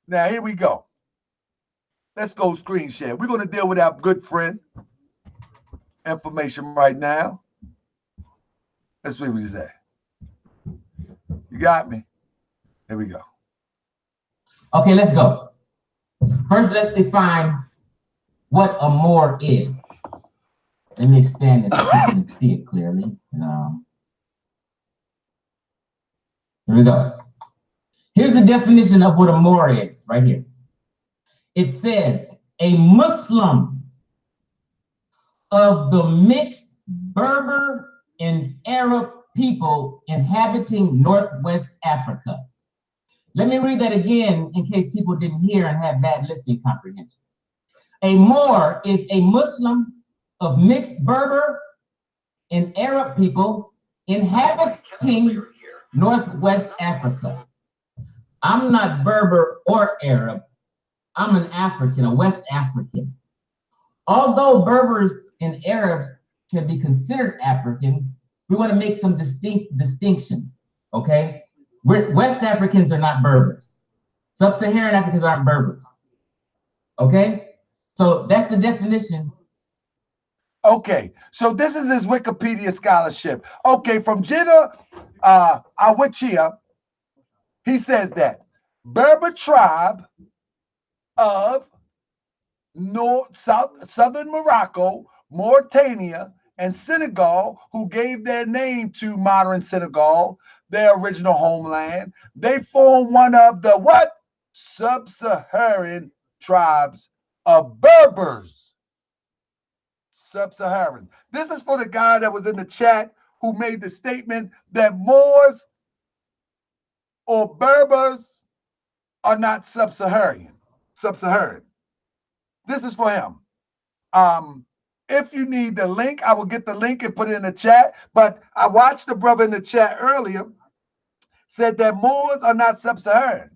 Now, here we go. Let's go screen share. We're going to deal with our good friend information right now. Let's see what he said. You got me? Here we go. Okay, let's go. First, let's define what a Moor is. Let me expand this so you can see it clearly. Here we go. Here's the definition of what a Moor is, right here. It says, a Muslim of the mixed Berber and Arab people inhabiting Northwest Africa. Let me read that again in case people didn't hear and have bad listening comprehension. A Moor is a Muslim of mixed Berber and Arab people inhabiting Northwest Africa. I'm not Berber or Arab. I'm an African, a West African. Although Berbers and Arabs can be considered African, we want to make some distinctions, okay? West Africans are not Berbers. Sub-Saharan Africans aren't Berbers, okay? So that's the definition. Okay, so this is his Wikipedia scholarship. Okay, from Jidda Awachia, he says that Berber tribe of southern Morocco, Mauritania, and Senegal, who gave their name to modern Senegal, their original homeland. They form one of the what? Sub-Saharan tribes of Berbers. Sub-Saharan. This is for the guy that was in the chat who made the statement that Moors or Berbers are not Sub-Saharan. This is for him. If you need the link, I will get the link and put it in the chat. But I watched the brother in the chat earlier said that Moors are not Sub-Saharan.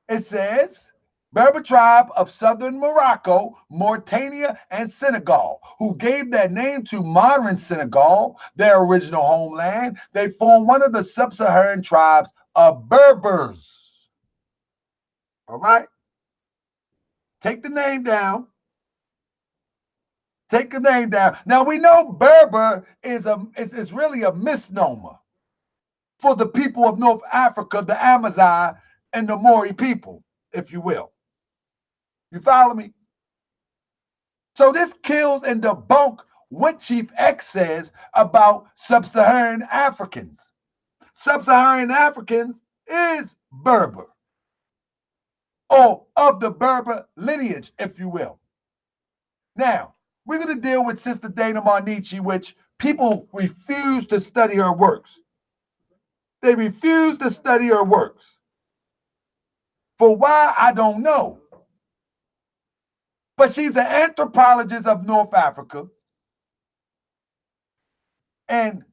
It says Berber tribe of southern Morocco, Mauritania, and Senegal, who gave their name to modern Senegal, their original homeland. They form one of the Sub-Saharan tribes of Berbers. All right? Take the name down. Take the name down. Now we know Berber is really a misnomer for the people of North Africa, the Amazigh, and the Maori people, if you will. You follow me? So this kills and debunks what Chief X says about Sub-Saharan Africans. Sub-Saharan Africans is Berber, or of the Berber lineage, if you will. Now, we're going to deal with Sister Dana Marnichi, which people refuse to study her works. They refuse to study her works. For why, I don't know. But she's an anthropologist of North Africa. And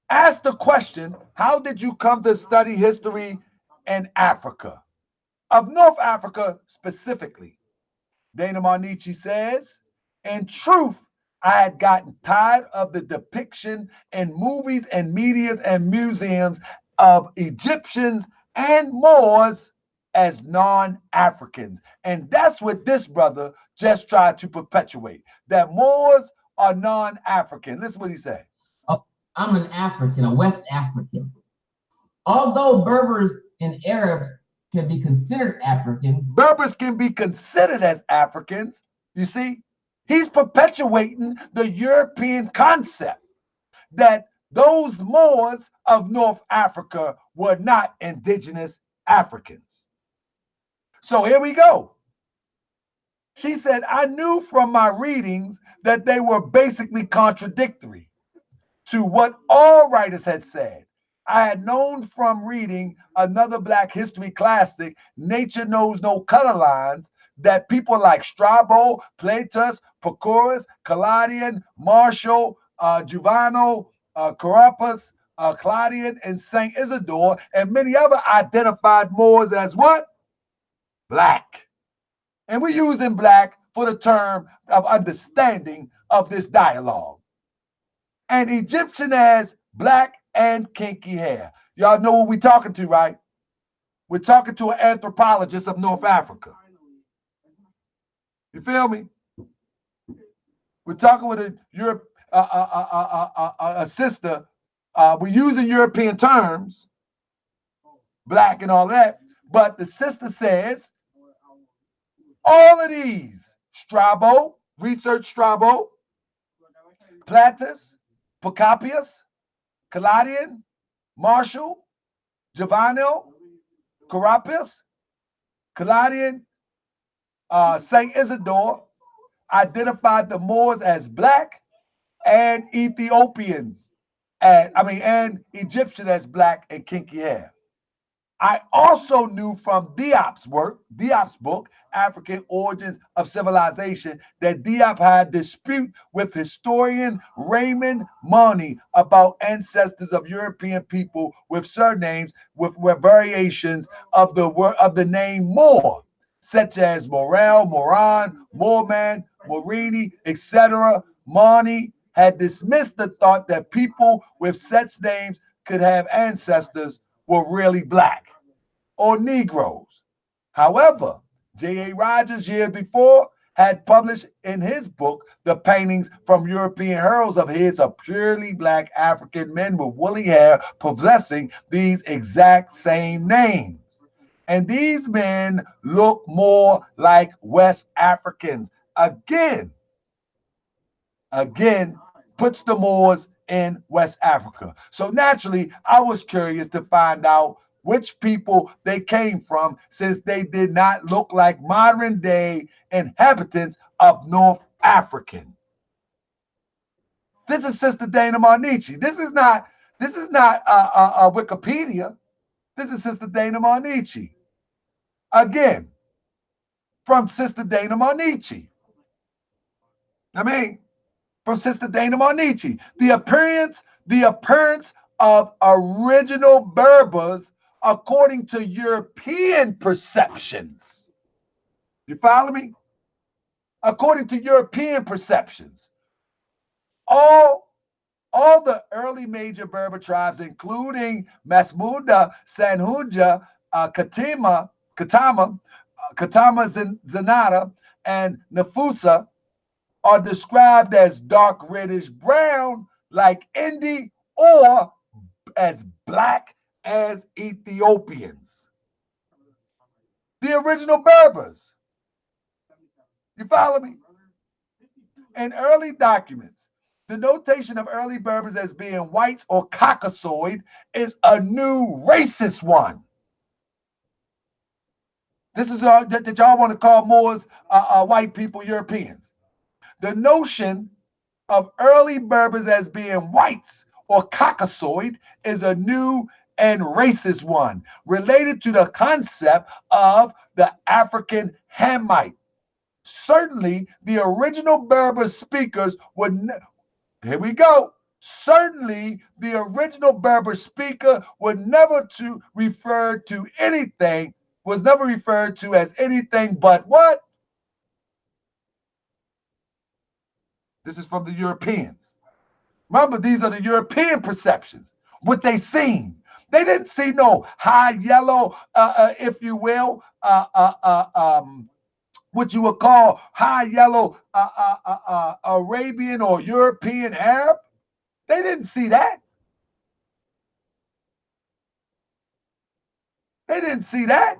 asked the question, how did you come to study history in Africa? Of North Africa specifically. Dana Marnichi says, in truth, I had gotten tired of the depiction in movies and medias and museums of Egyptians and Moors as non-Africans. And that's what this brother just tried to perpetuate, that Moors are non-African. Listen what he said. Oh, I'm an African, a West African. Although Berbers and Arabs can be considered African. Berbers can be considered as Africans. You see, he's perpetuating the European concept that those Moors of North Africa were not indigenous Africans. So here we go. She said, I knew from my readings that they were basically contradictory to what all writers had said. I had known from reading another Black history classic, Nature Knows No Color Lines, that people like Strabo, Plautus, Prochorus, Caladian, Martial, Juvano, Coropas, Claudian, and Saint Isidore, and many other identified Moors as what? Black. And we're using Black for the term of understanding of this dialogue. And Egyptian as Black and kinky hair. Y'all know what we're talking to, right? We're talking to an anthropologist of North Africa. You feel me? We're talking with a Europe, a sister. We're using European terms, black and all that. But the sister says all of these, Strabo, research Strabo, Platus, Procopius, Caladian, Marshall, Giovanni, Carapius, Caladian, Saint Isidore identified the Moors as black and Ethiopians, and Egyptian as black and kinky hair. I also knew from Diop's book, African Origins of Civilization, that Diop had dispute with historian Raymond Money about ancestors of European people with surnames with variations of the name Moor, such as Morel, Moran, Moorman, Morini, etc. Money had dismissed the thought that people with such names could have ancestors were really black or Negroes. However, J.A. Rogers, years before, had published in his book the paintings from European heroes of his of purely black African men with woolly hair possessing these exact same names. And these men look more like West Africans. Again, puts the Moors in West Africa. So naturally, I was curious to find out which people they came from, since they did not look like modern day inhabitants of North African. This is Sister Dana Marnichi. This is not Wikipedia. This is Sister Dana Marnichi. Again, from Sister Dana Marnichi. I mean, from Sister Dana Marnichi. The appearance of original Berbers according to European perceptions. You follow me? According to European perceptions, all the early major Berber tribes, including Masmuda, Sanhuja, Katama, Zenata, and Nafusa, are described as dark reddish brown like Indi, or as black as Ethiopians. The original Berbers. You follow me? In early documents, the notation of early Berbers as being whites or Caucasoid is a new racist one. This is that y'all want to call Moors white people Europeans. The notion of early Berbers as being whites or Caucasoid is a new and racist one related to the concept of the African Hamite. Certainly, the original Berber speakers would, here we go. Certainly, the original Berber speaker would never to refer to anything, was never referred to as anything but what? This is from the Europeans. Remember, these are the European perceptions, what they seen. They didn't see no high yellow, if you will, what you would call high yellow Arabian or European Arab. They didn't see that. They didn't see that.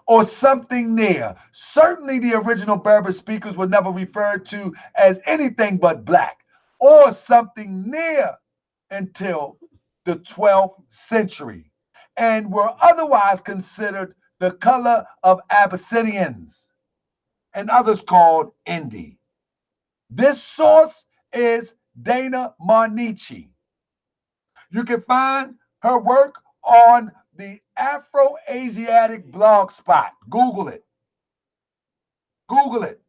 Or something near. Certainly, the original Berber speakers were never referred to as anything but black, or something near, until the 12th century, and were otherwise considered the color of Abyssinians, and others called Indi. This source is Dana Marnichi. You can find her work on the Afro-Asiatic blog spot. Google it. Google it.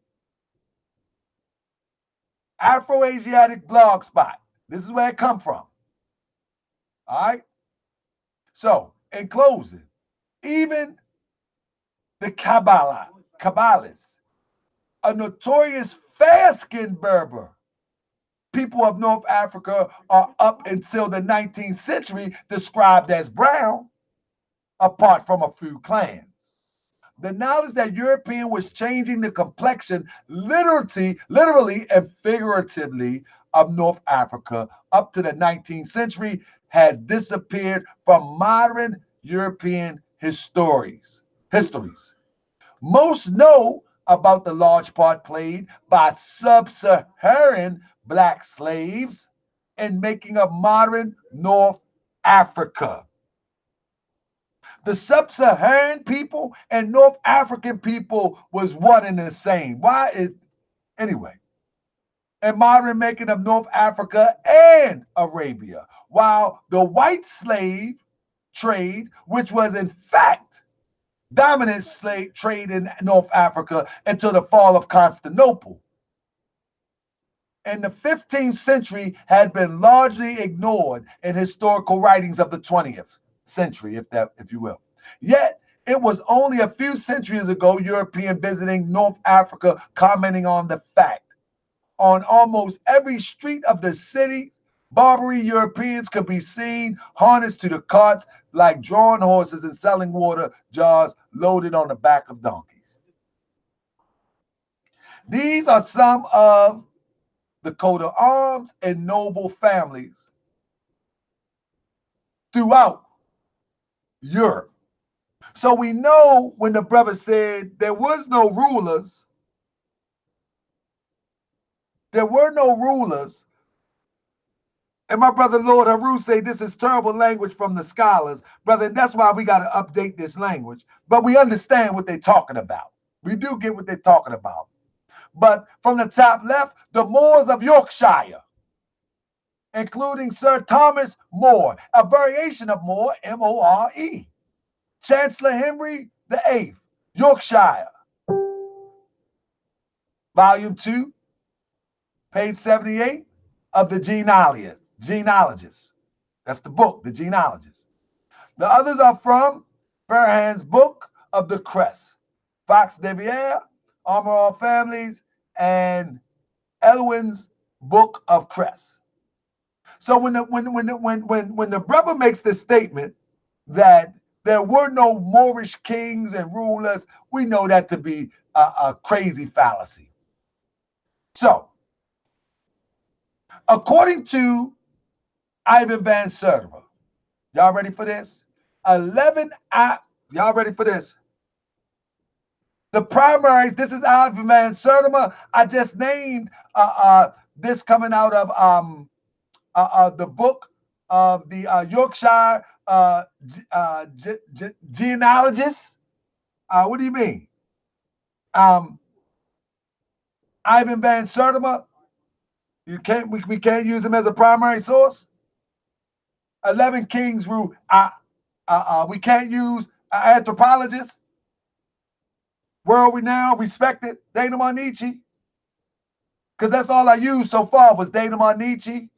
Afro-Asiatic blog spot. This is where it come from. All right. So, in closing, even the Kabbalists, a notorious fair-skinned Berber, people of North Africa are up until the 19th century described as brown, apart from a few clans. The knowledge that European was changing the complexion literally and figuratively of North Africa up to the 19th century has disappeared from modern European histories. Most know about the large part played by sub-Saharan black slaves in making of modern North Africa. The sub-Saharan people and North African people was one and the same. Why is anyway? And modern making of North Africa and Arabia, while the white slave trade, which was in fact dominant slave trade in North Africa until the fall of Constantinople, in the 15th century had been largely ignored in historical writings of the 20th century, if you will. Yet, it was only a few centuries ago European visiting North Africa commenting on the fact. On almost every street of the city, Barbary Europeans could be seen harnessed to the carts like drawn horses and selling water jars loaded on the back of donkeys. These are some of the coat of arms and noble families throughout Europe. So we know when the brother said there was no rulers, there were no rulers. And my brother Lord Haru say this is terrible language from the scholars, brother. And that's why we got to update this language. But we understand what they're talking about. We do get what they're talking about. But from the top left, the Moors of Yorkshire, including Sir Thomas More, a variation of More, M-O-R-E. Chancellor Henry VIII, Yorkshire. Volume 2, page 78 of the Genealogist. That's the book, the Genealogist. The others are from Fairhand's Book of the Crest, Fox de Vierre, Armor All Families, and Elwin's Book of Crest. So when the brother makes the statement that there were no Moorish kings and rulers, we know that to be a crazy fallacy. So, according to Ivan van Sertima, y'all ready for this? Y'all ready for this? The primaries, this is Ivan van Sertima. I just named this coming out of the book of the Yorkshire Genealogist. What do you mean? Ivan van Sertima. We can't use him as a primary source. 11 Kings rule. We can't use anthropologists. World renowned, respected Dana Marnichi. Because that's all I used so far was Dana Marnichi.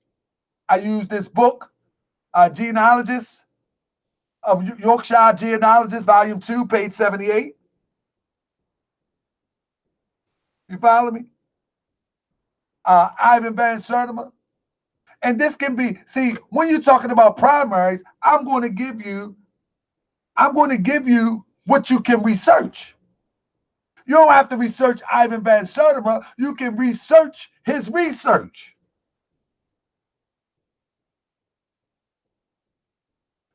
I used this book, Genealogist of Yorkshire Genealogist, Volume 2, page 78. You follow me? Ivan van Sertima. And this can be, see, when you're talking about primaries, I'm going to give you what you can research. You don't have to research Ivan van Sertima. You can research his research.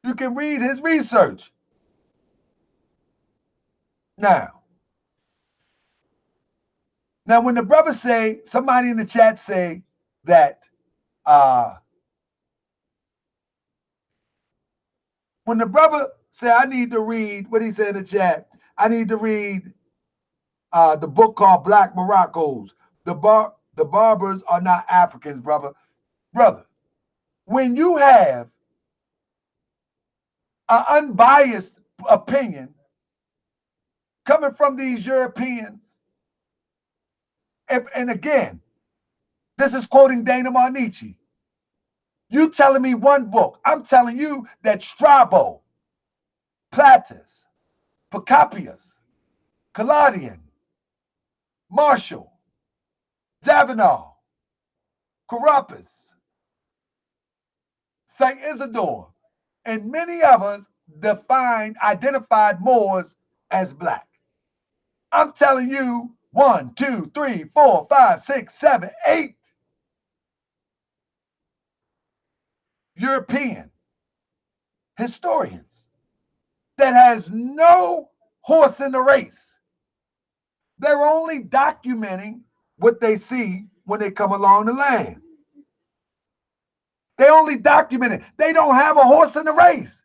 You can read his research. Now, when the brothers say, somebody in the chat say that when the brother say, I need to read, what he said in the chat, I need to read the book called Black Moroccos. The Barbers are not Africans, brother. Brother, when you have an unbiased opinion coming from these Europeans, and again, this is quoting Dana Marnichi. You telling me one book. I'm telling you that Strabo, Platus, Procopius, Caladian, Marshall, Javanel, Carapaz, St. Isidore, and many others identified Moors as black. I'm telling you, 1, 2, 3, 4, 5, 6, 7, 8 European historians that has no horse in the race. They're only documenting what they see when they come along the land. They only document it. They don't have a horse in the race.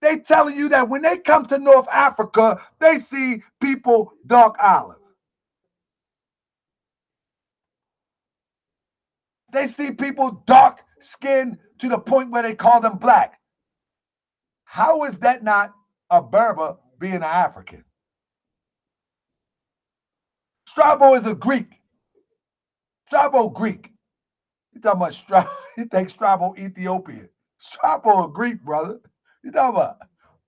They telling you that when they come to North Africa, they see people dark olive. They see people dark skinned to the point where they call them black. How is that not a Berber being an African? Strabo is a Greek. Strabo Greek. You talking about Strabo? You think Strabo Ethiopian? Strabo a Greek, brother. You talking about?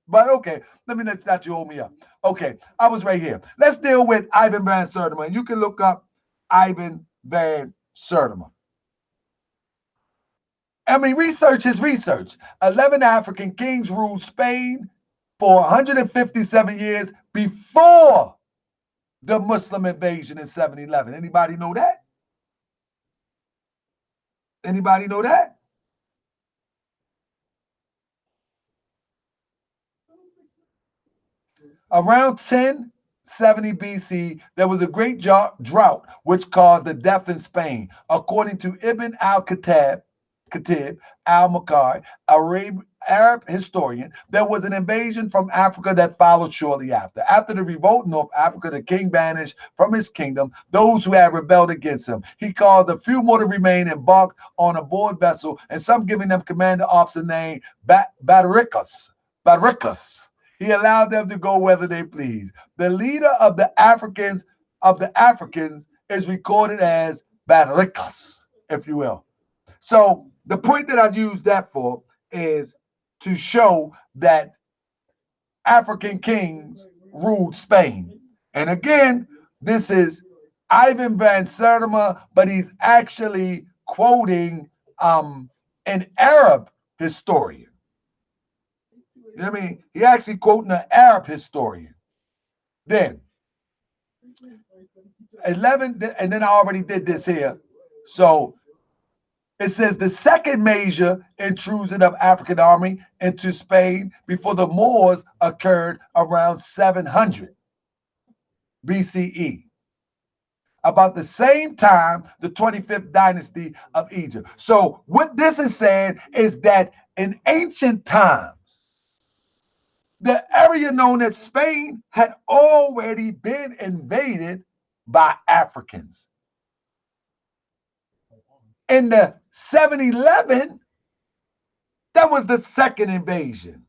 But okay, let me not you hold me up. Okay, I was right here. Let's deal with Ivan van Sertima. You can look up Ivan van Sertima. I mean, research is research. 11 African kings ruled Spain for 157 years before the Muslim invasion in 711. Anybody know that? Anybody know that? Around 1070 BC, there was a great drought which caused the death in Spain. According to Ibn al-Khatib al-Makari, Arab historian, there was an invasion from Africa that followed shortly after. After the revolt in North Africa, the king banished from his kingdom those who had rebelled against him. He caused a few more to remain embarked on a board vessel, and some giving them commander officer named Badaricus. He allowed them to go whether they please. The leader of the Africans is recorded as Badaricus, if you will. So the point that I use that for is to show that African kings ruled Spain. And again, this is Ivan van Sertima, but he's actually quoting an Arab historian. You know what I mean? He actually quoting an Arab historian. Then 11, and then I already did this here. So it says the second major intrusion of African army into Spain before the Moors occurred around 700 BCE. About the same time, the 25th dynasty of Egypt. So what this is saying is that in ancient times, the area known as Spain had already been invaded by Africans. In the 711, that was the second invasion.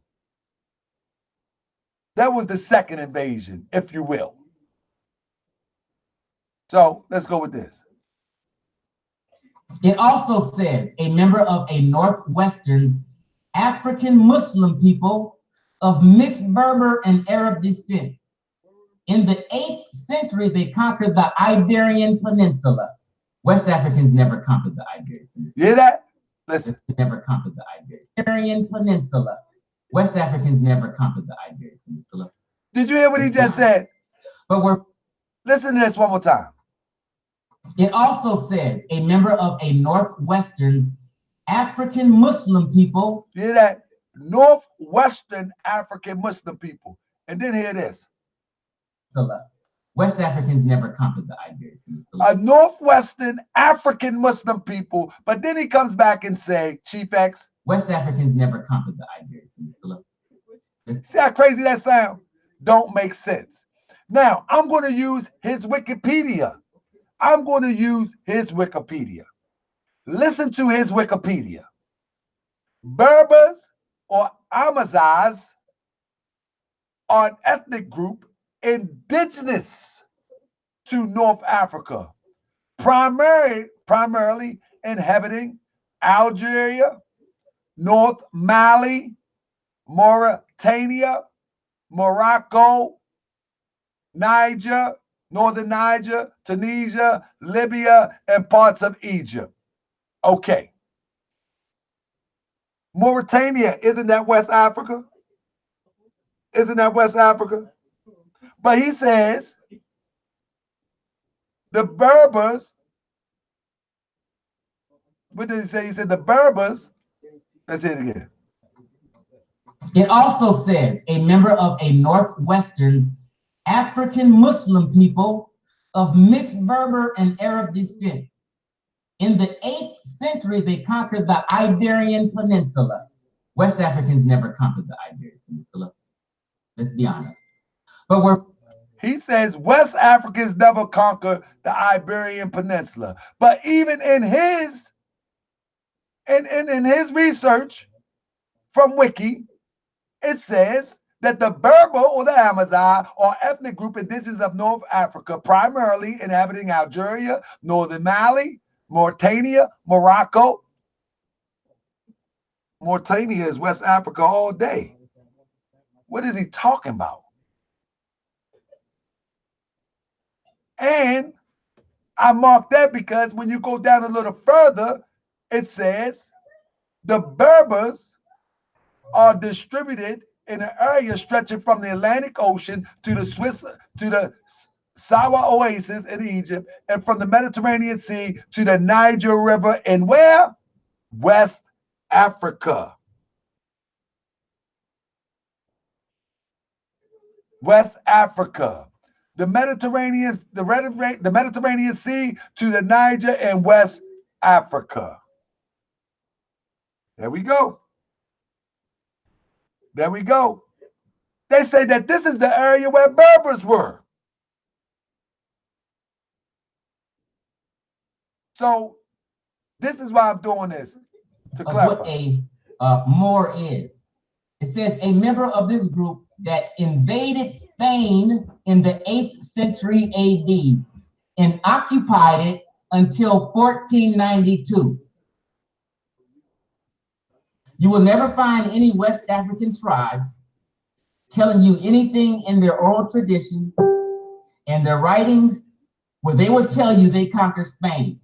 That was the second invasion, if you will. So let's go with this. It also says a member of a northwestern African Muslim people of mixed Berber and Arab descent. In the 8th century, they conquered the Iberian Peninsula. West Africans never conquered the Iberian Peninsula. You hear that? Listen. They never conquered the Iberian Peninsula. West Africans never conquered the Iberian Peninsula. Did you hear what he just said? But we're listen to this one more time. It also says a member of a northwestern African Muslim people. You hear that? Northwestern African Muslim people. And then hear this. West Africans never conquered the Iberian Peninsula. A northwestern African Muslim people, but then he comes back and say, Chief X. West Africans never conquered the Iberian Peninsula. See how crazy that sounds? Don't make sense. Now, I'm going to use his Wikipedia. Listen to his Wikipedia. Berbers or Amazigh are an ethnic group indigenous to North Africa, primarily inhabiting Algeria, North Mali, Mauritania, Morocco, Niger, northern Niger, Tunisia, Libya, and parts of Egypt. Okay. Mauritania, isn't that West Africa? Isn't that West Africa? But he says the Berbers, what did he say? He said the Berbers, let's say it again. It also says a member of a northwestern African Muslim people of mixed Berber and Arab descent. In the 8th century, they conquered the Iberian Peninsula. West Africans never conquered the Iberian Peninsula. Let's be honest. But he says West Africans never conquered the Iberian Peninsula. But even in his research from Wiki, it says that the Berber or the Amazigh are ethnic group indigenous of North Africa, primarily inhabiting Algeria, northern Mali, Mauritania, Morocco. Mauritania is West Africa all day. What is he talking about? And I marked that because when you go down a little further, it says the Berbers are distributed in an area stretching from the Atlantic Ocean to the Sawa Oasis in Egypt, and from the Mediterranean Sea to the Niger River in where? West Africa. West Africa. The Mediterranean Sea to the Niger and West Africa. There we go. There we go. They say that this is the area where Berbers were. So this is why I'm doing this, to clarify. What a Moor is. It says a member of this group that invaded Spain in the 8th century AD and occupied it until 1492. You will never find any West African tribes telling you anything in their oral traditions and their writings where they will tell you they conquered Spain.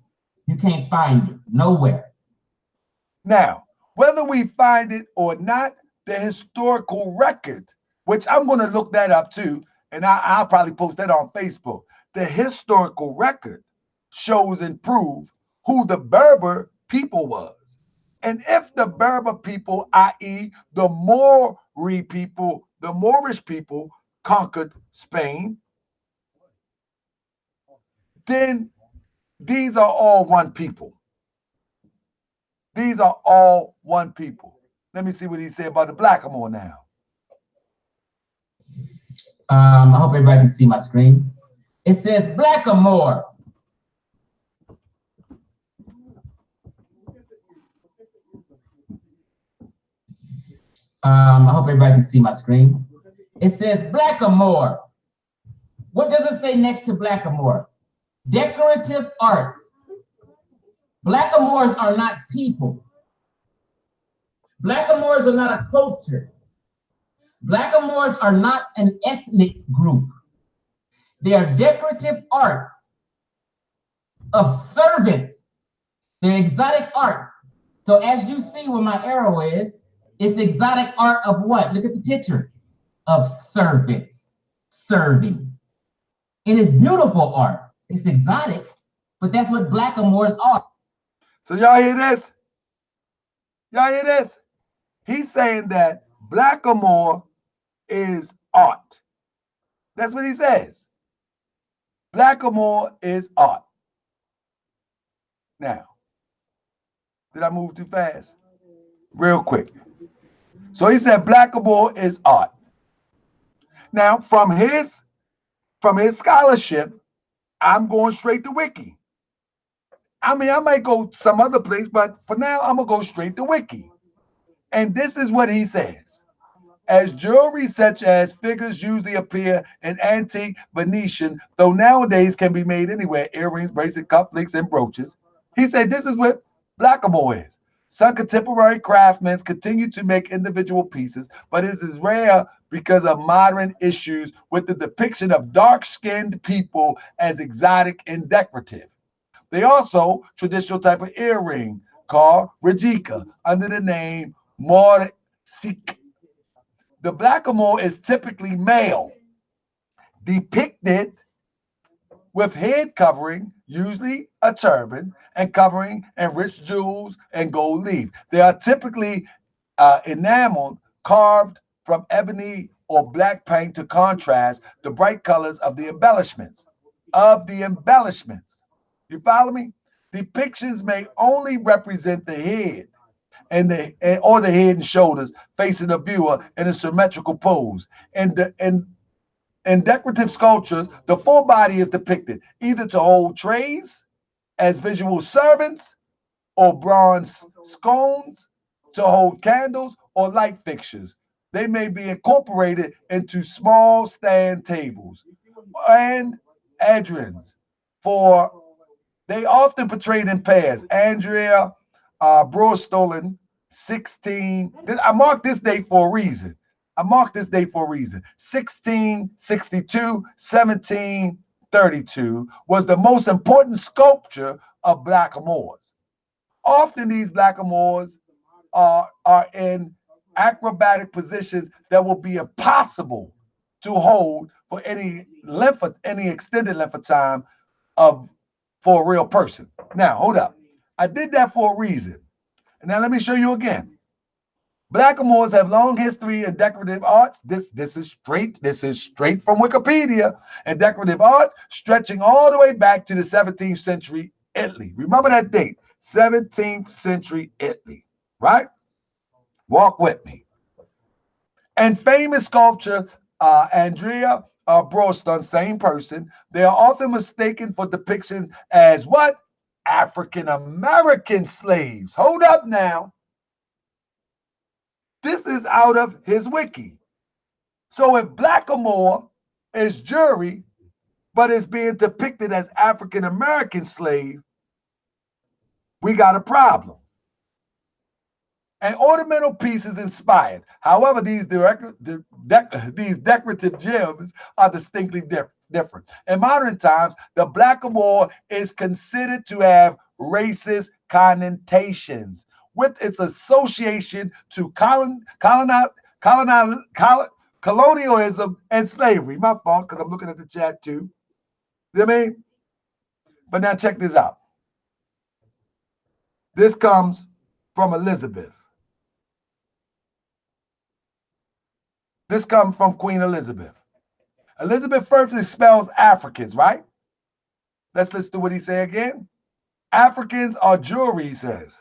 You can't find it nowhere. Now, whether we find it or not, the historical record, which I'm going to look that up too, and I'll probably post that on Facebook. The historical record shows and proves who the Berber people was. And if the Berber people, i.e. the Moorish people, conquered Spain, then these are all one people. These are all one people. Let me see what he said about the Blackamoor now. I hope everybody can see my screen. It says Blackamoor. I hope everybody can see my screen. It says Blackamoor. What does it say next to Blackamoor? Decorative arts. Blackamoors are not people. Blackamoors are not a culture. Blackamoors are not an ethnic group. They are decorative art of servants. They're exotic arts. So as you see where my arrow is, it's exotic art of what? Look at the picture. Of servants, serving. It is beautiful art. It's exotic, but that's what Blackamoors are. So y'all hear this? Y'all hear this? He's saying that Blackamoor is art. That's what he says. Blackamoor is art. Now, did I move too fast? Real quick. So he said Blackamoor is art. Now, from his scholarship, I'm going straight to Wiki. I mean, I might go some other place, but for now, I'm going to go straight to Wiki. And this is what he says. As jewelry such as figures usually appear in antique Venetian, though nowadays can be made anywhere, earrings, bracelets, cufflinks, and brooches. He said this is what Blackamoor is. Some contemporary craftsmen continue to make individual pieces, but it is rare because of modern issues with the depiction of dark-skinned people as exotic and decorative. They also traditional type of earring called Rajika under the name Moorish. The blackamoor is typically male, depicted with head covering, usually a turban, and covering and rich jewels and gold leaf. They are typically enameled, carved from ebony or black paint to contrast the bright colors of the embellishments. You follow me? Depictions may only represent the head or the head and shoulders facing the viewer in a symmetrical pose. In decorative sculptures, the full body is depicted either to hold trays as visual servants or bronze scones to hold candles or light fixtures. They may be incorporated into small stand tables and adrians. For they often portrayed in pairs. Andrea Brostolen, 16. I marked this date for a reason. 1662, 1732 was the most important sculpture of blackamoors. Often these blackamoors are in acrobatic positions that will be impossible to hold for any extended length of time of for a real person. Now, hold up. I did that for a reason. And now let me show you again. Blackamoors have long history in decorative arts. This is straight from Wikipedia. And decorative art stretching all the way back to the 17th century Italy. Remember that date, 17th century Italy, right? Walk with me. And famous sculptor Andrea Broston, same person, they are often mistaken for depictions as what? African American slaves. Hold up now. This is out of his wiki. So if blackamoor is jury, but it's being depicted as African American slave, we got a problem. And ornamental pieces inspired. However, these decorative gems are distinctly different. In modern times, the blackamoor is considered to have racist connotations with its association to colonialism and slavery. My fault, because I'm looking at the chat too. You know what I mean? But now check this out. This comes from Elizabeth. This comes from Queen Elizabeth. Elizabeth first spells Africans, right? Let's listen to what he say again. Africans are jewelry, he says.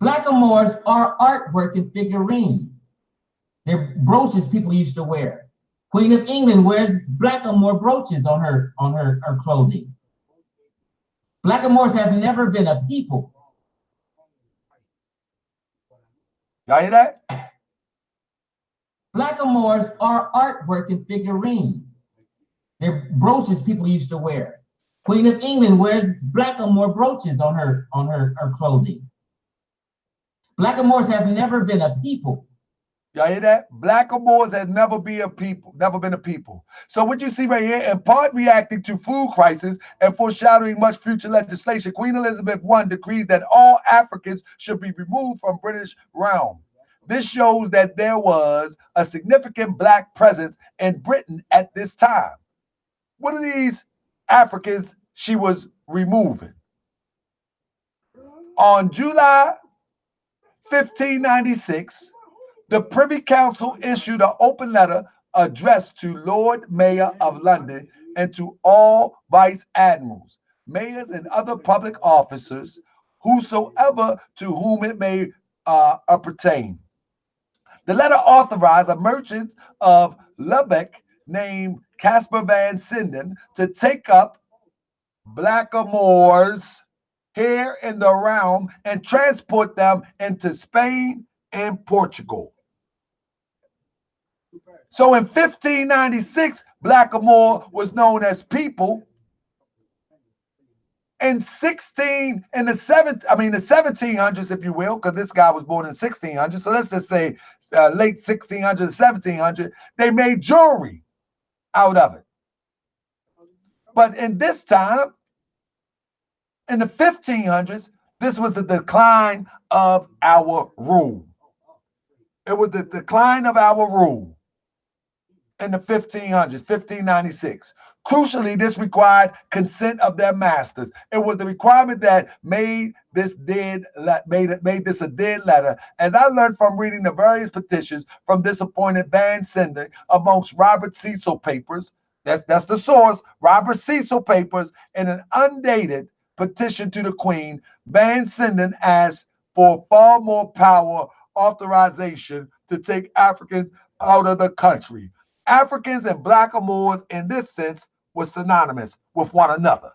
Blackamoors are artwork and figurines. They're brooches people used to wear. Queen of England wears blackamoor brooches on her clothing. Blackamoors have never been a people. Y'all hear that? Blackamoors are artwork and figurines. They're brooches people used to wear. Queen of England wears blackamoor brooches on her clothing. Blackamoors have never been a people. Y'all hear that? Blackamoors has never been a people. So what you see right here, in part reacting to food crisis and foreshadowing much future legislation, Queen Elizabeth I decrees that all Africans should be removed from British realm. This shows that there was a significant black presence in Britain at this time. What are these Africans she was removing? On July 1596, the Privy Council issued an open letter addressed to Lord Mayor of London and to all vice admirals, mayors, and other public officers, whosoever to whom it may pertain. The letter authorized a merchant of Lubeck named Caspar van Sinden to take up blackamoors here in the realm and transport them into Spain and Portugal. So in 1596, blackamoor was known as people. in the 1700s, if you will, because this guy was born in 1600. So let's just say late 1600s, 1700. They made jewelry out of it. But in this time, in the 1500s, this was the decline of our rule. It was the decline of our rule in the 1500s, 1596. Crucially, this required consent of their masters. It was the requirement that made this a dead letter. As I learned from reading the various petitions from disappointed Van Senden amongst Robert Cecil papers, that's the source, Robert Cecil papers, in an undated petition to the Queen, Van Senden asked for far more power authorization to take Africans out of the country. Africans and blackamoors, in this sense, were synonymous with one another.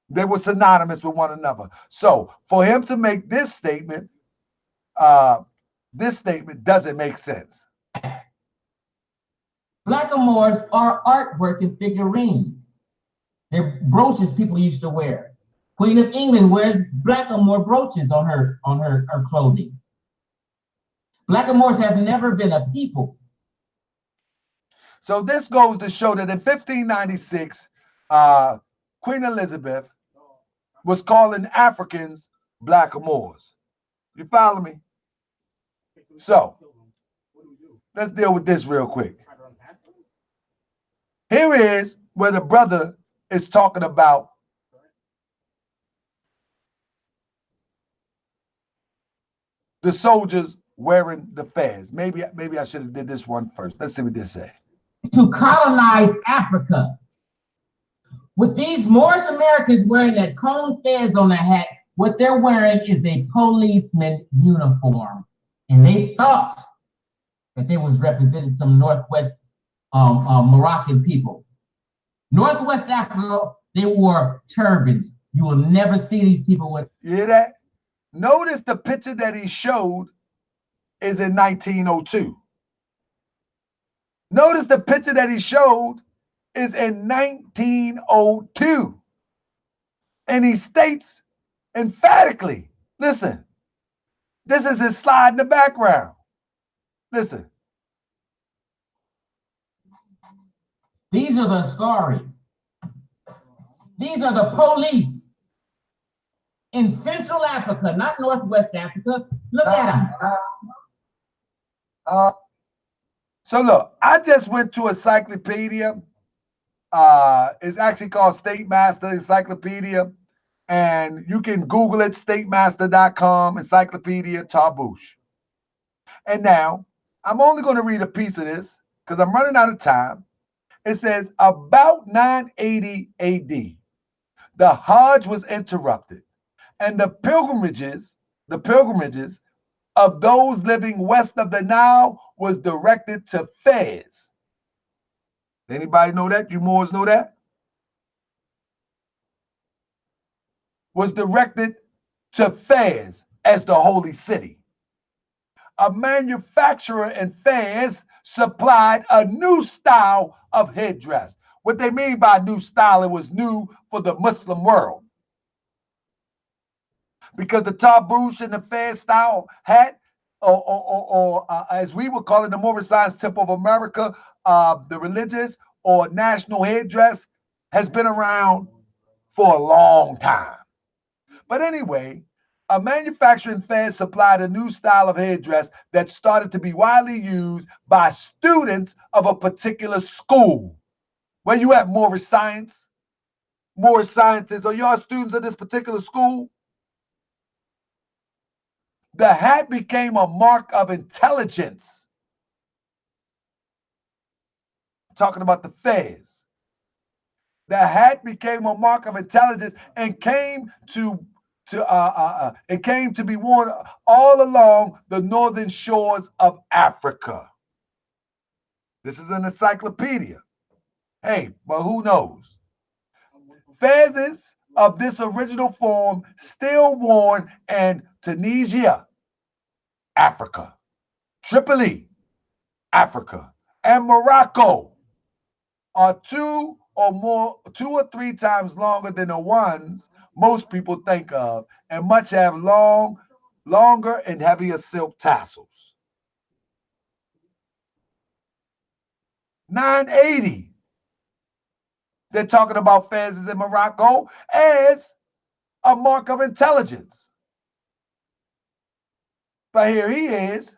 They were synonymous with one another. So for him to make this statement doesn't make sense. Blackamoors are artwork and figurines. They're brooches people used to wear. Queen of England wears blackamoor brooches on her clothing. Blackamoors have never been a people. So this goes to show that in 1596, Queen Elizabeth was calling Africans blackamoors. You follow me? So let's deal with this real quick. Here is where the brother is talking about the soldiers wearing the fez. Maybe I should have did this one first. Let's see what this says. To colonize Africa. With these Moorish Americans wearing that cone fez on their hat, what they're wearing is a policeman uniform. And they thought that they was representing some Northwest Moroccan people. Northwest Africa, they wore turbans. You will never see these people with. You hear that? Notice the picture that he showed is in 1902. Notice the picture that he showed is in 1902. And he states emphatically, listen, this is his slide in the background. Listen. These are the Askari. These are the police in Central Africa, not Northwest Africa. Look at them. So look, I just went to encyclopedia. It's actually called State Master Encyclopedia. And you can Google it, statemaster.com, Encyclopedia Tarbouche. And now, I'm only going to read a piece of this because I'm running out of time. It says, about 980 AD, the Hajj was interrupted, and the pilgrimages of those living west of the Nile was directed to Fez. Anybody know that? You Moors know that? Was directed to Fez as the holy city. A manufacturer in Fez supplied a new style of headdress. What they mean by new style, it was new for the Muslim world. Because the tarbouche and the Fez style hat, or as we would call it, the Moorish Science Temple of America, the religious or national headdress has been around for a long time. But anyway, a manufacturer in Fez supplied a new style of headdress that started to be widely used by students of a particular school. Where you at, Moorish Science? Moorish Scientists, are y'all students of this particular school? The hat became a mark of intelligence. I'm talking about the Fez. The hat became a mark of intelligence and came to be worn all along the northern shores of Africa. This is an encyclopedia. Hey, but who knows? Fezes of this original form still worn in Tunisia, Africa, Tripoli, Africa, and Morocco are two or more, 2 or 3 times longer than the ones most people think of, and much have longer and heavier silk tassels. 980. They're talking about fezzes in Morocco as a mark of intelligence. But here he is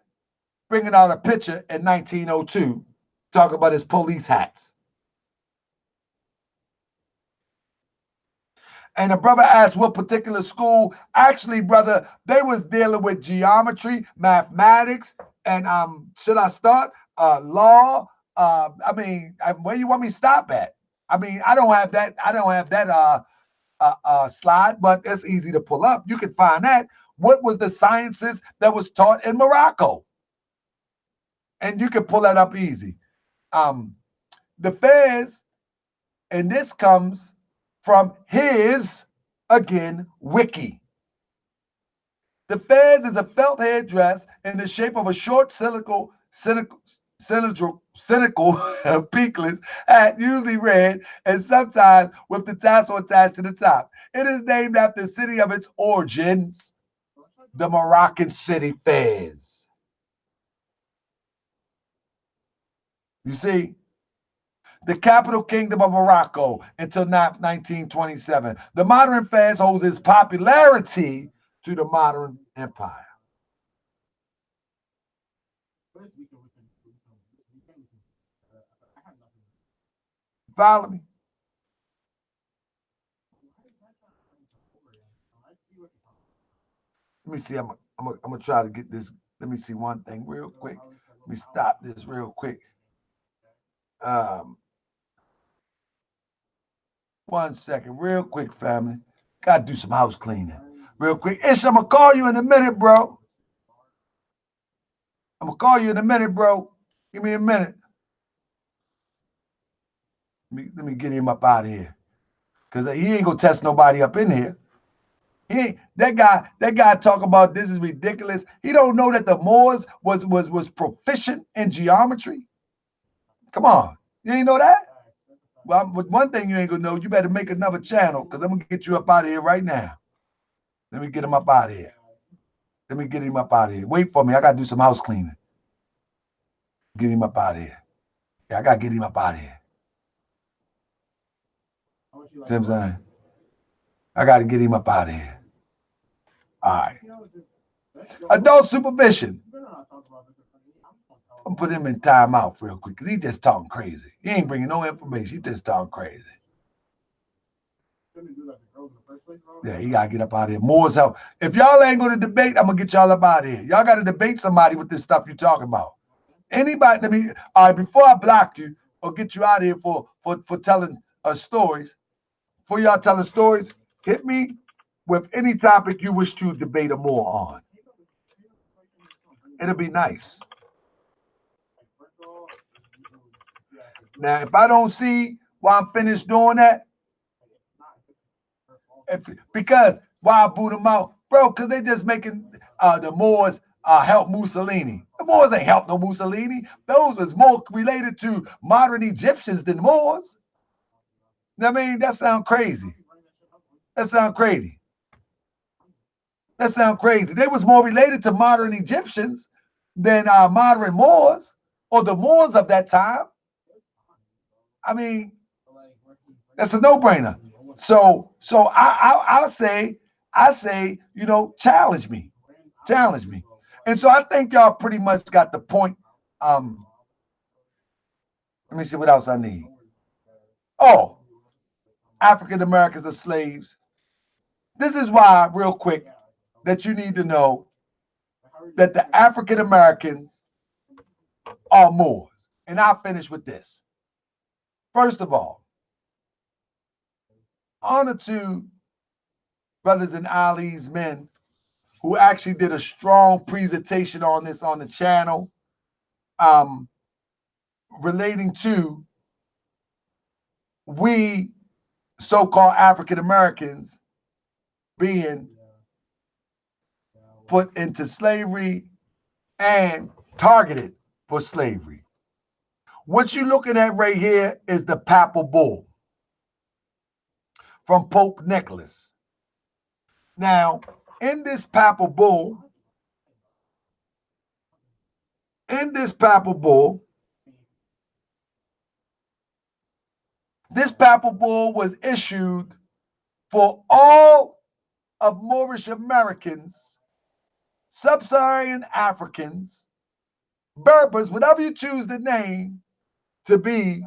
bringing out a picture in 1902, talking about his police hats. And the brother asked what particular school. Actually, brother, they was dealing with geometry, mathematics, and should I start? Law. Where you want me to stop at? I mean, I don't have that slide, but it's easy to pull up. You can find that. What was the sciences that was taught in Morocco? And you can pull that up easy. The Fez, and this comes from his, again, wiki. The Fez is a felt headdress in the shape of a short cynical peakless hat, usually red, and sometimes with the tassel attached to the top. It is named after the city of its origins, the Moroccan city Fez. You see? The capital kingdom of Morocco until 1927. The modern Fez owes its popularity to the modern empire. Follow me? Let me see. I'm gonna try to get this. Let me see one thing real quick. Let me stop this real quick. 1 second, real quick, family. Gotta do some house cleaning. Real quick. Ish, I'm gonna call you in a minute, bro. I'm gonna call you in a minute, bro. Give me a minute. Let me get him up out of here. Because he ain't gonna test nobody up in here. He ain't, that guy talk about this is ridiculous. He don't know that the Moors was proficient in geometry. Come on. You ain't know that? Well, but one thing you ain't gonna know, you better make another channel because I'm gonna get you up out of here right now. Let me get him up out of here. Let me get him up out of here. Wait for me. I gotta do some house cleaning. Get him up out of here. Yeah, I gotta get him up out of here. See what I'm saying? I gotta get him up out of here. All right. Adult supervision. I'm gonna put him in timeout real quick because he just talking crazy. He ain't bringing no information. He just talking crazy. Yeah, he gotta get up out of here. Moors help. If y'all ain't gonna debate, I'm gonna get y'all up out of here. Y'all gotta debate somebody with this stuff you're talking about. Anybody, let me. All right, before I block you or get you out of here for telling stories, before y'all telling stories, hit me with any topic you wish to debate or more on. It'll be nice. Now, if I don't see while I'm finished doing that, because why I boot them out, bro? Because they just making the Moors help Mussolini. The Moors ain't help no Mussolini. Those was more related to modern Egyptians than Moors. I mean, that sound crazy. That sound crazy. That sound crazy. They was more related to modern Egyptians than modern Moors or the Moors of that time. I mean, that's a no-brainer. So I say, challenge me. And so I think y'all pretty much got the point. Let me see what else I need. Oh, African Americans are slaves. This is why, real quick, that you need to know that the African Americans are Moors. And I'll finish with this. First of all, honor to brothers and Ali's men who actually did a strong presentation on this on the channel, relating to we so-called African Americans being put into slavery and targeted for slavery. What you're looking at right here is the papal bull. from Pope Nicholas. Now, in this papal bull, this papal bull was issued for all of Moorish Americans, sub-Saharan Africans, Berbers, whatever you choose to name, to be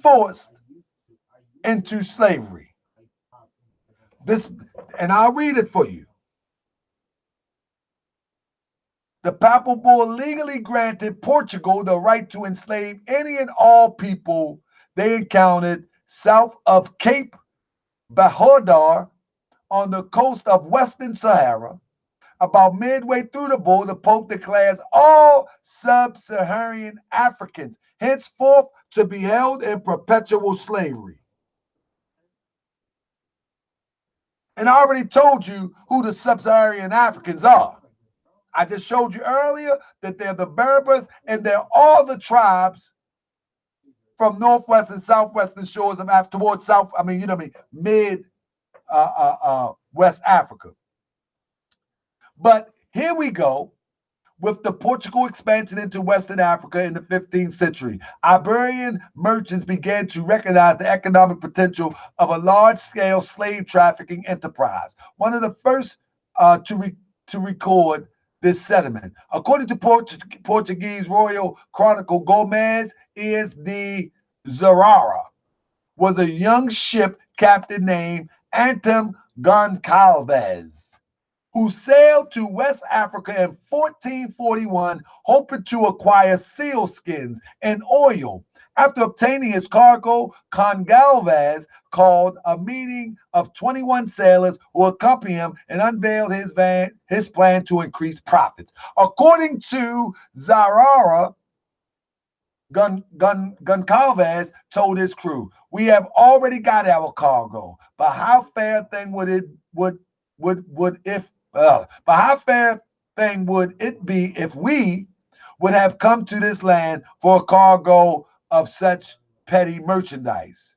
forced into slavery. This, and I'll read it for you. The papal bull legally granted Portugal the right to enslave any and all people they encountered south of Cape Bahodar on the coast of Western Sahara. About midway through the bull, the Pope declares all sub-Saharan Africans henceforth to be held in perpetual slavery. And I already told you who the sub-Saharan Africans are. I just showed you earlier that they're the Berbers, and they're all the tribes from northwest and southwestern shores of Africa towards south. Mid West Africa. But here we go with the Portugal expansion into Western Africa in the 15th century. Iberian merchants began to recognize the economic potential of a large-scale slave trafficking enterprise. One of the first to record this settlement. According to Portuguese Royal Chronicle, Gomez is the Zarara, was a young ship captain named Anton Goncalves, who sailed to West Africa in 1441, hoping to acquire seal skins and oil. After obtaining his cargo, Goncalves called a meeting of 21 sailors who accompanied him and unveiled his plan to increase profits. According to Zarara, Goncalves told his crew, "We have already got our cargo, but how fair a thing would it be if we would have come to this land for a cargo of such petty merchandise,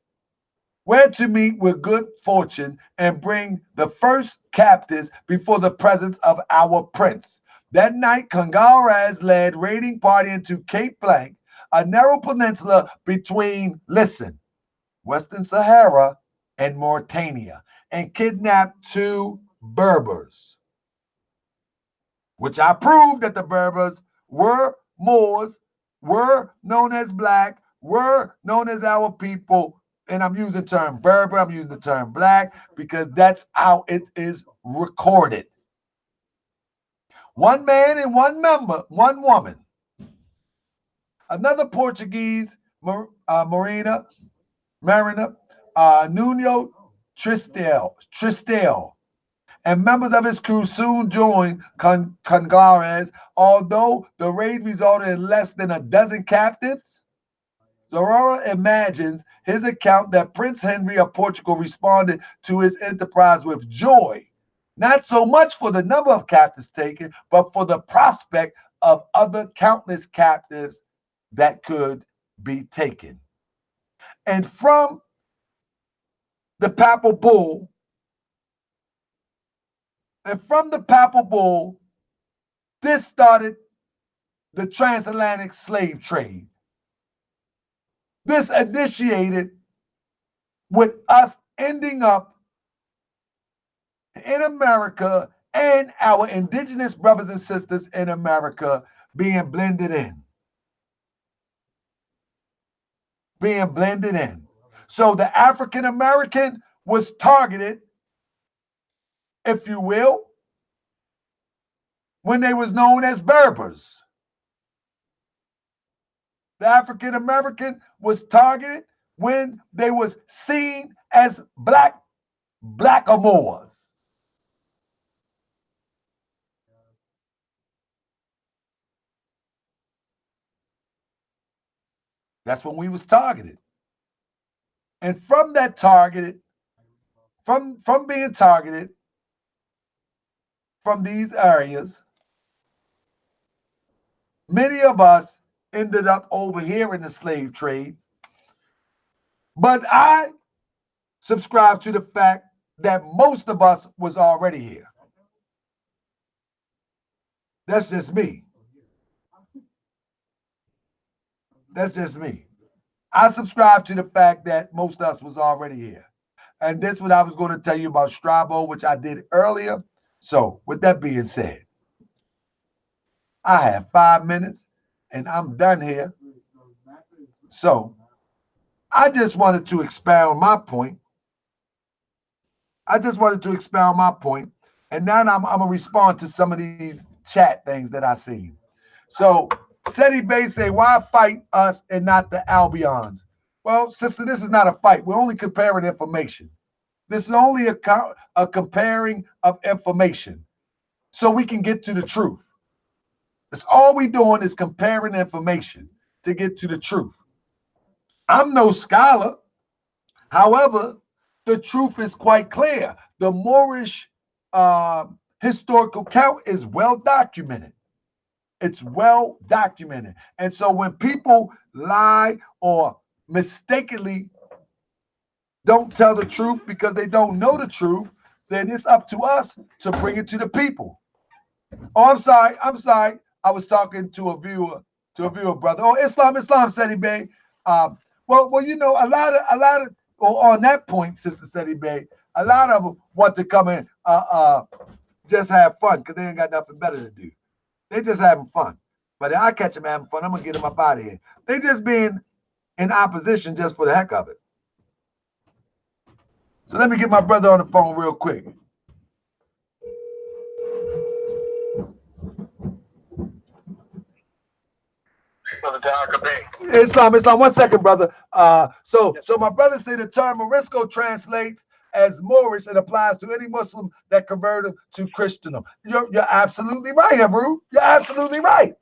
where to meet with good fortune and bring the first captives before the presence of our prince." That night, Goncalves led raiding party into Cape Blanc, a narrow peninsula between, listen, Western Sahara and Mauritania, and kidnapped 2 Berbers, which I proved that the Berbers were Moors, were known as black, were known as our people. And I'm using the term Berber, I'm using the term black, because that's how it is recorded. 1 man and 1 woman. Another Portuguese mariner, Nuno Tristel, and members of his crew soon joined Goncalves. Although the raid resulted in less than a dozen captives, Zarara imagines his account that Prince Henry of Portugal responded to his enterprise with joy, not so much for the number of captives taken, but for the prospect of other countless captives that could be taken. And from the papal bull, this started the transatlantic slave trade. This initiated with us ending up in America and our indigenous brothers and sisters in America being blended in. So the African American was targeted, if you will, when they was known as Berbers. The African American was targeted when they was seen as blackamoors. That's when we was targeted. And from that targeted, from being targeted from these areas, many of us ended up over here in the slave trade. But I subscribe to the fact that most of us was already here. That's just me. That's just me. I subscribe to the fact that most of us was already here. And this is what I was going to tell you about Strabo, which I did earlier. So with that being said, I have 5 minutes and I'm done here. So I just wanted to expound my point. And now I'm going to respond to some of these chat things that I see. So Seti Bay say, why fight us and not the Albions? Well, sister, this is not a fight. We're only comparing information. This is only a comparing of information so we can get to the truth. That's all we're doing is comparing information to get to the truth. I'm no scholar. However, the truth is quite clear. The Moorish historical count is well documented. It's well documented. And so when people lie or mistakenly don't tell the truth because they don't know the truth, then it's up to us to bring it to the people. Oh, I'm sorry. I was talking to a viewer, brother. Oh, Islam, Seti Bey. Well, you know, a lot of, on that point, Sister Seti Bey, a lot of them want to come in, just have fun because they ain't got nothing better to do. They just having fun. But if I catch them having fun, I'm gonna get them up out of here. They just being in opposition just for the heck of it. So let me get my brother on the phone real quick. Islam, 1 second, brother. So my brother said the term Morisco translates as Moorish and applies to any Muslim that converted to Christendom. You're absolutely right, Hebrew. You're absolutely right.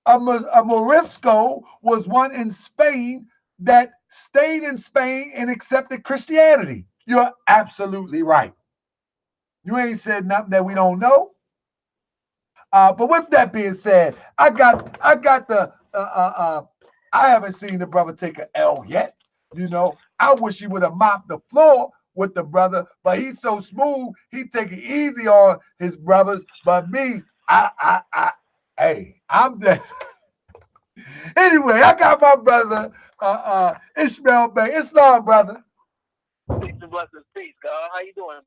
A Morisco was one in Spain that stayed in Spain and accepted Christianity. You're absolutely right. You ain't said nothing that we don't know. But with that being said, I haven't seen the brother take an L yet. You know, I wish he would have mopped the floor with the brother, but he's so smooth, he take it easy on his brothers. But me, I'm just anyway, I got my brother Ishmael Bay. Islam, brother. Peace and blessings, peace, God. How you doing,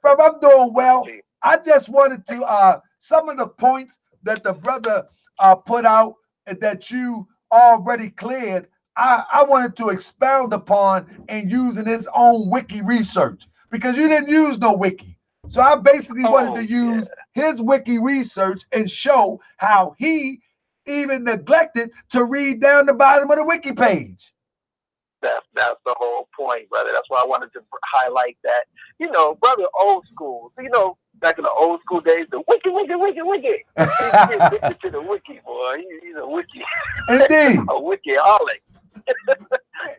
Bro, I'm doing well. I just wanted to some of the points that the brother put out that you already cleared. I wanted to expound upon and using his own wiki research because you didn't use no wiki. So I basically wanted to use his wiki research and show how he even neglected to read down the bottom of the wiki page. That's the whole point, brother. That's why I wanted to highlight that. You know, brother, old school. You know, back in the old school days, the wiki. He's addicted to the wiki, boy. He's a wiki. Indeed. A wiki-holic.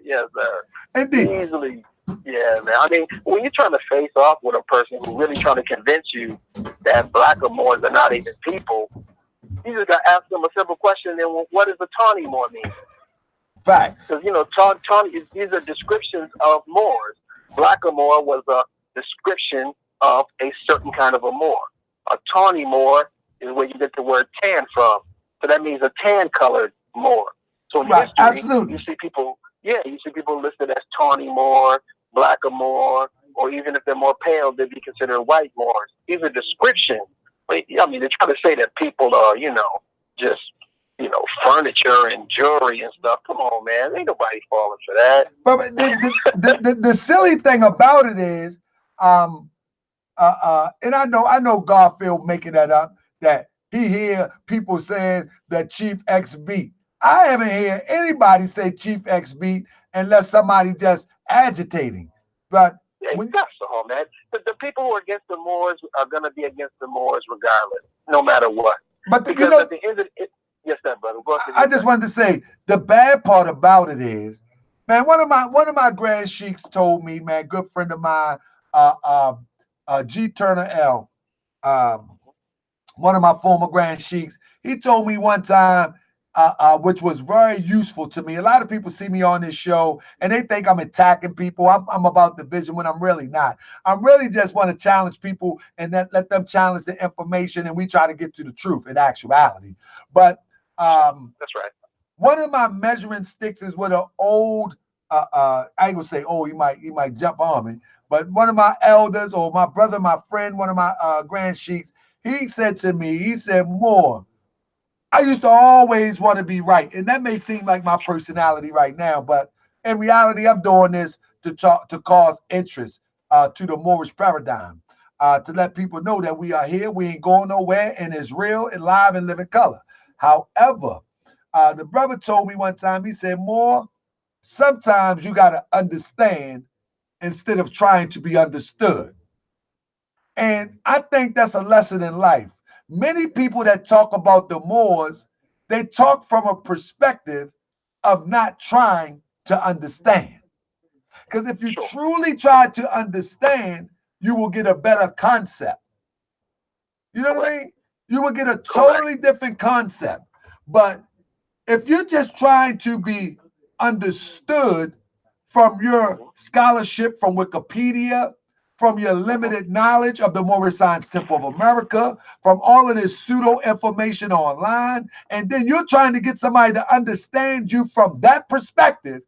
Yes, sir. Indeed. Easily. Yeah, man. I mean, when you're trying to face off with a person who's really trying to convince you that black or Moors are not even people, you just got to ask them a simple question. Then, what does the tawny Moor mean? Facts. Because, you know, tawny, these are descriptions of Moors. Black or Moor was a description of a certain kind of a Moor. A tawny Moor is where you get the word tan from. So that means a tan-colored Moor. So in history, absolutely. you see people listed as tawny Moor, black or Moor, or even if they're more pale, they'd be considered white Moors. These are descriptions. I mean, they're trying to say that people are, you know, just, you know, furniture and jewelry and stuff. Come on, man. Ain't nobody falling for that. But the silly thing about it is, and I know Garfield making that up, that he hear people saying that Chief X beat. I haven't heard anybody say Chief X beat unless somebody just agitating. But that's all, man. The people who are against the Moors are going to be against the Moors regardless, no matter what. But because at the end of it, yes, sir, brother. I just wanted to say the bad part about it is, man, one of my grand sheiks told me, man, good friend of mine, G. Turner L, one of my former grand sheiks, he told me one time, which was very useful to me. A lot of people see me on this show and they think I'm attacking people. I'm about division when I'm really not. I'm really just want to challenge people and then let them challenge the information, and we try to get to the truth in actuality. But that's right. one of my measuring sticks is with an old, I ain't gonna say, oh, he might jump on me, but one of my elders or my brother, my friend, one of my grand sheiks, he said to me, he said, Moore, I used to always want to be right. And that may seem like my personality right now, but in reality, I'm doing this to cause interest to the Moorish paradigm, to let people know that we are here, we ain't going nowhere, and it's real and live and living color. However, the brother told me one time, he said, Moore, sometimes you got to understand instead of trying to be understood. And I think that's a lesson in life. Many people that talk about the Moors, they talk from a perspective of not trying to understand. Because if you truly try to understand, you will get a better concept. You know what I mean? You will get a totally different concept. But if you're just trying to be understood from your scholarship from Wikipedia, from your limited knowledge of the Moorish Science Temple of America, from all of this pseudo information online, and then you're trying to get somebody to understand you from that perspective,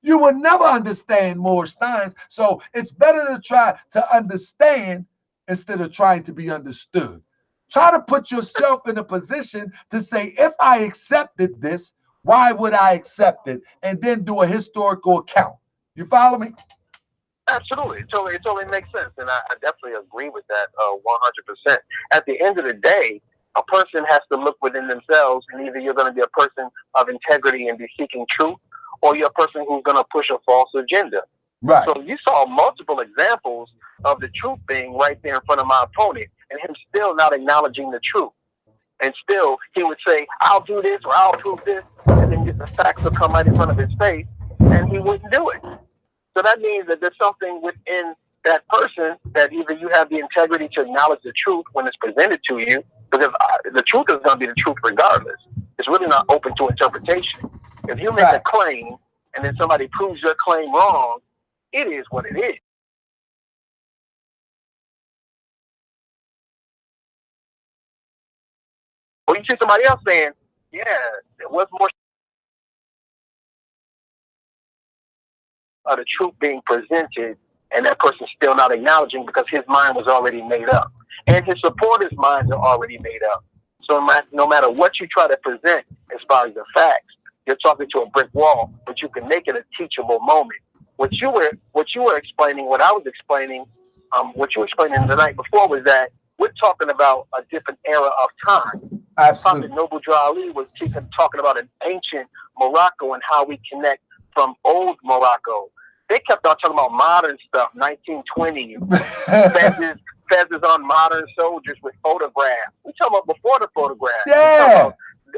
you will never understand Moorish science. So it's better to try to understand instead of trying to be understood. Try to put yourself in a position to say, if I accepted this, why would I accept it? And then do a historical account. You follow me? Absolutely. It totally makes sense. And I definitely agree with that 100%. At the end of the day, a person has to look within themselves, and either you're going to be a person of integrity and be seeking truth, or you're a person who's going to push a false agenda. Right. So you saw multiple examples of the truth being right there in front of my opponent, and him still not acknowledging the truth. And still, he would say, I'll do this or I'll prove this, and then the facts will come right in front of his face, and he wouldn't do it. So that means that there's something within that person that either you have the integrity to acknowledge the truth when it's presented to you, because the truth is going to be the truth regardless. It's really not open to interpretation. If you make a claim and then somebody proves your claim wrong, it is what it is. Or you see somebody else saying, yeah, there was more of the truth being presented, and that person's still not acknowledging because his mind was already made up. And his supporters' minds are already made up. So no matter what you try to present as far as the facts, you're talking to a brick wall, but you can make it a teachable moment. What you were explaining, what I was explaining, what you were explaining the night before was that we're talking about a different era of time. Absolutely. Prophet Noble Drew Ali was talking about an ancient Morocco and how we connect from old Morocco. They kept on talking about modern stuff, 1920, feathers on modern soldiers with photographs. We talking about before the photographs. Yeah.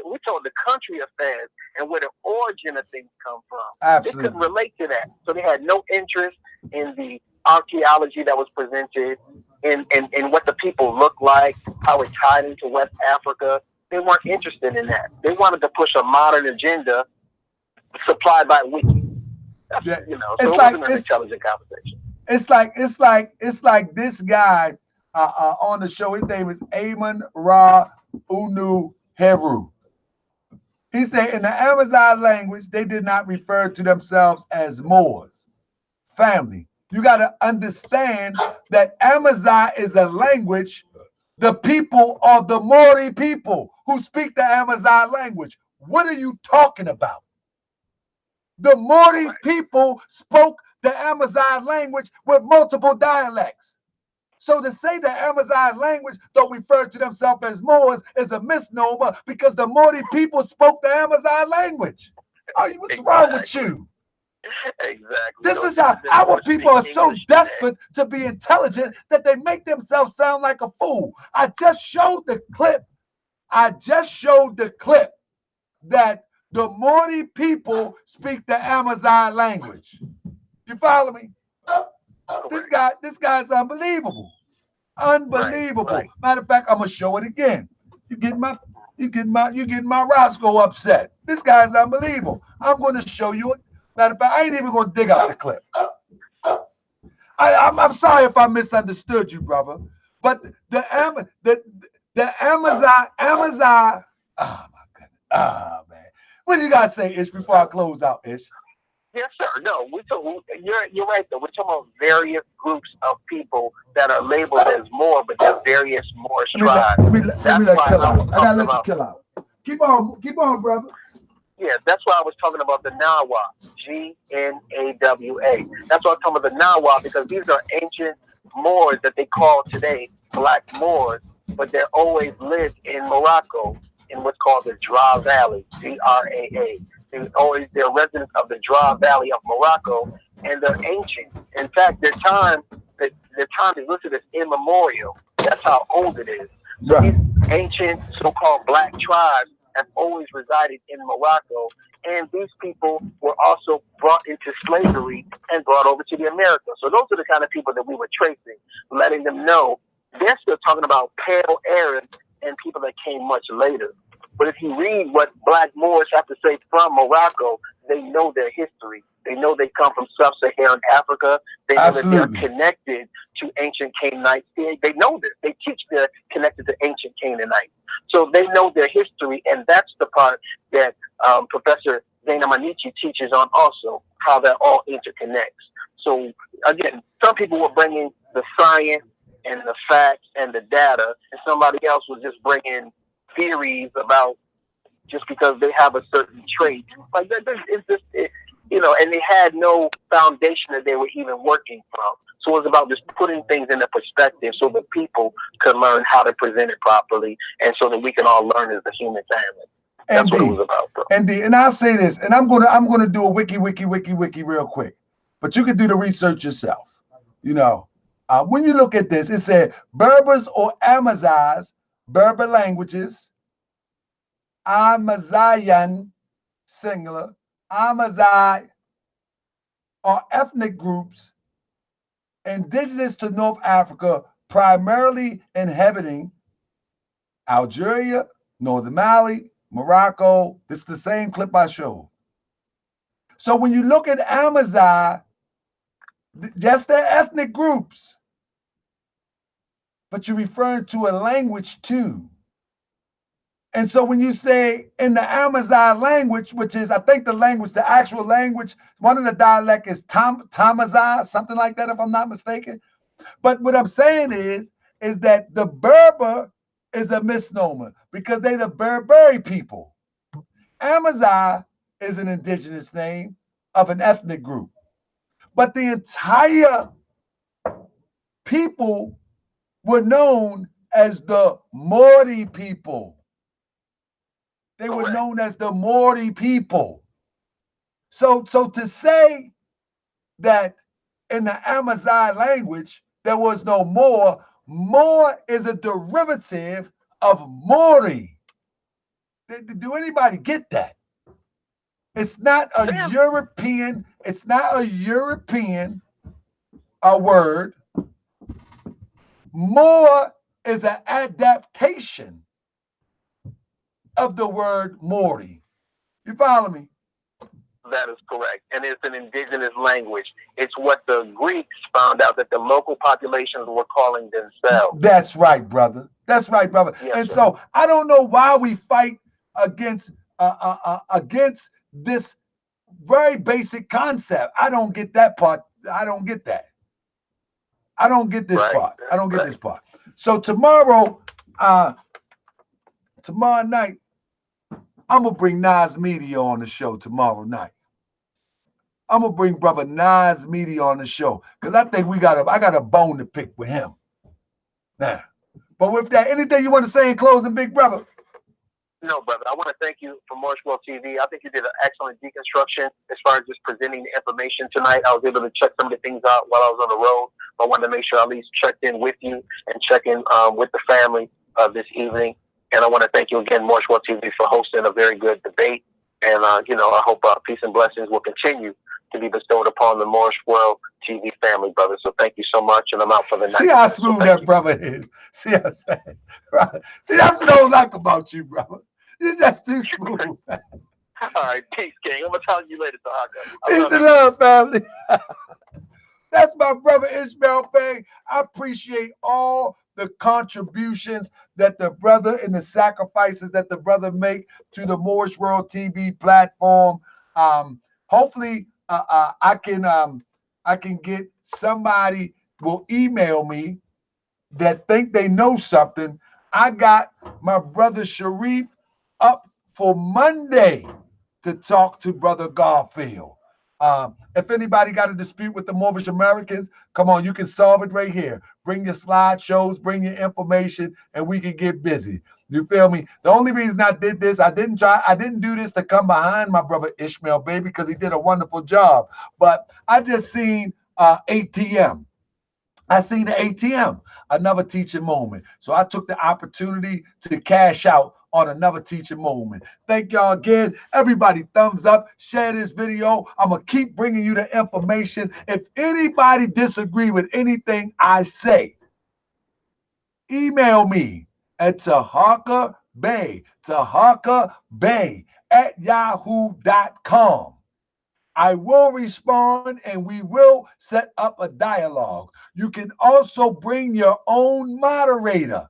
We told the country affairs and where the origin of things come from. Absolutely. They couldn't relate to that. So they had no interest in the archaeology that was presented, in what the people looked like, how it tied into West Africa. They weren't interested in that. They wanted to push a modern agenda supplied by Wiki. Yeah. So it wasn't an intelligent conversation. It's like this guy on the show. His name is Amon Ra Unu Heru. He said in the Amazon language, they did not refer to themselves as Moors. Family, you got to understand that Amazon is a language. The people are the Maori people who speak the Amazon language. What are you talking about? The Maori people spoke the Amazon language with multiple dialects. So to say the Amazon language don't refer to themselves as Moors is a misnomer because the Maori people spoke the Amazon language. What's wrong with you? Exactly. This is how our people are so desperate to be intelligent that they make themselves sound like a fool. I just showed the clip that the Maori people speak the Amazon language. You follow me? This guy's unbelievable. Unbelievable. Right. Matter of fact, I'm gonna show it again. You get my You get my Roscoe upset. This guy's unbelievable. I'm going to show you it. Matter of fact, I ain't even going to dig out the clip. I'm sorry if I misunderstood you, brother. But the Amazon. Oh my goodness. Oh man. What do you guys say, Ish? Before I close out, Ish. Yes, sir. No, you're right though. We're talking about various groups of people that are labeled as Moor, but they're various Moorish tribes. Let me let kill out. I gotta let you kill out. Keep on, brother. Yeah, that's why I was talking about the Nawa, Gnawa. That's why I'm talking about the Nawa, because these are ancient Moors that they call today Black Moors, but they're always lived in Morocco in what's called the Draa Valley, Graa. They're residents of the Draa Valley of Morocco, and they're ancient. In fact, their time is listed as immemorial. That's how old it is. So these ancient so-called black tribes have always resided in Morocco, and these people were also brought into slavery and brought over to the Americas. So those are the kind of people that we were tracing, letting them know they're still talking about pale Arabs and people that came much later. But if you read what Black Moors have to say from Morocco, they know their history. They know they come from sub-Saharan Africa. They know that they're connected to ancient Canaanites. They know this. They teach they're connected to ancient Canaanites. So they know their history, and that's the part that Professor Dana Manichi teaches on also, how that all interconnects. So again, some people were bringing the science and the facts and the data, and somebody else was just bringing theories about just because they have a certain trait. Like it's just, and they had no foundation that they were even working from. So it was about just putting things into perspective so that people could learn how to present it properly, and so that we can all learn as a human family. That's what it was about, bro. And I'll say this, and I'm gonna do a wiki real quick, but you can do the research yourself. When you look at this, it said Berbers or Amazigh, Berber languages, Amazian, singular, Amazigh, are ethnic groups indigenous to North Africa, primarily inhabiting Algeria, northern Mali, Morocco. This is the same clip I showed. So when you look at Amazigh, just their ethnic groups, but you're referring to a language too. And so when you say in the Amazigh language, which is, I think the actual language, one of the dialect is Tamazigh, something like that, if I'm not mistaken. But what I'm saying is that the Berber is a misnomer because they're the Berberi people. Amazigh is an indigenous name of an ethnic group. But the entire people were known as the Morty people. They were known as the Morty people. So to say that in the Amazigh language there was no Moor, Moor is a derivative of Mori. Do anybody get that? It's not a European. It's not a European word. Moor is an adaptation of the word Mori. You follow me? That is correct. And it's an indigenous language. It's what the Greeks found out that the local populations were calling themselves. That's right, brother. That's right, brother. Yes, and sir. So I don't know why we fight against this very basic concept. I don't get that part. I don't get that. I don't get this part. I don't get this part. So tomorrow night, I'm gonna bring Nas Media on the show tomorrow night. I'm gonna bring brother Nas Media on the show because I think I got a bone to pick with him. Now, but with that, anything you want to say in closing, big brother? No, brother. I want to thank you for Moorish World TV. I think you did an excellent deconstruction as far as just presenting the information tonight. I was able to check some of the things out while I was on the road. I wanted to make sure I at least checked in with you and check in with the family this evening. And I want to thank you again, Moorish World TV, for hosting a very good debate. And, I hope peace and blessings will continue to be bestowed upon the Moorish World TV family, brother. So thank you so much. And I'm out for the night. See how smooth that brother is. See how sad. Right. See, that's what I don't like about you, brother. You're just too smooth. All right, peace, King. I'm gonna talk to you later, Tahaka. Peace and love, family. That's my brother Ishmael Bey. I appreciate all the contributions that the brother and the sacrifices that the brother make to the Moorish World TV platform. Hopefully, I can get somebody will email me that think they know something. I got my brother Sharif up for Monday to talk to Brother Garfield. If anybody got a dispute with the Moorish Americans, come on, you can solve it right here. Bring your slideshows, bring your information, and we can get busy. You feel me? The only reason I did this, I didn't do this to come behind my brother Ishmael, baby, because he did a wonderful job. But I just seen ATM. I seen the ATM, another teaching moment. So I took the opportunity to cash out on another teaching moment. Thank y'all again. Everybody, thumbs up, share this video. I'm going to keep bringing you the information. If anybody disagree with anything I say, email me at tahakabay at yahoo.com. I will respond and we will set up a dialogue. You can also bring your own moderator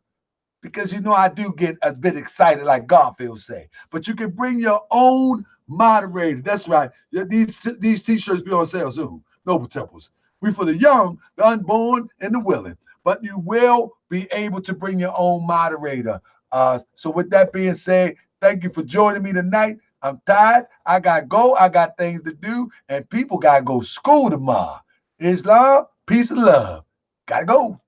because you know I do get a bit excited like Garfield say. But you can bring your own moderator. That's right. These t-shirts be on sale soon. Noble Temples. We for the young, the unborn, and the willing. But you will be able to bring your own moderator. So with that being said, thank you for joining me tonight. I'm tired. I got to go. I got things to do. And people got to go to school tomorrow. Islam, peace and love. Got to go.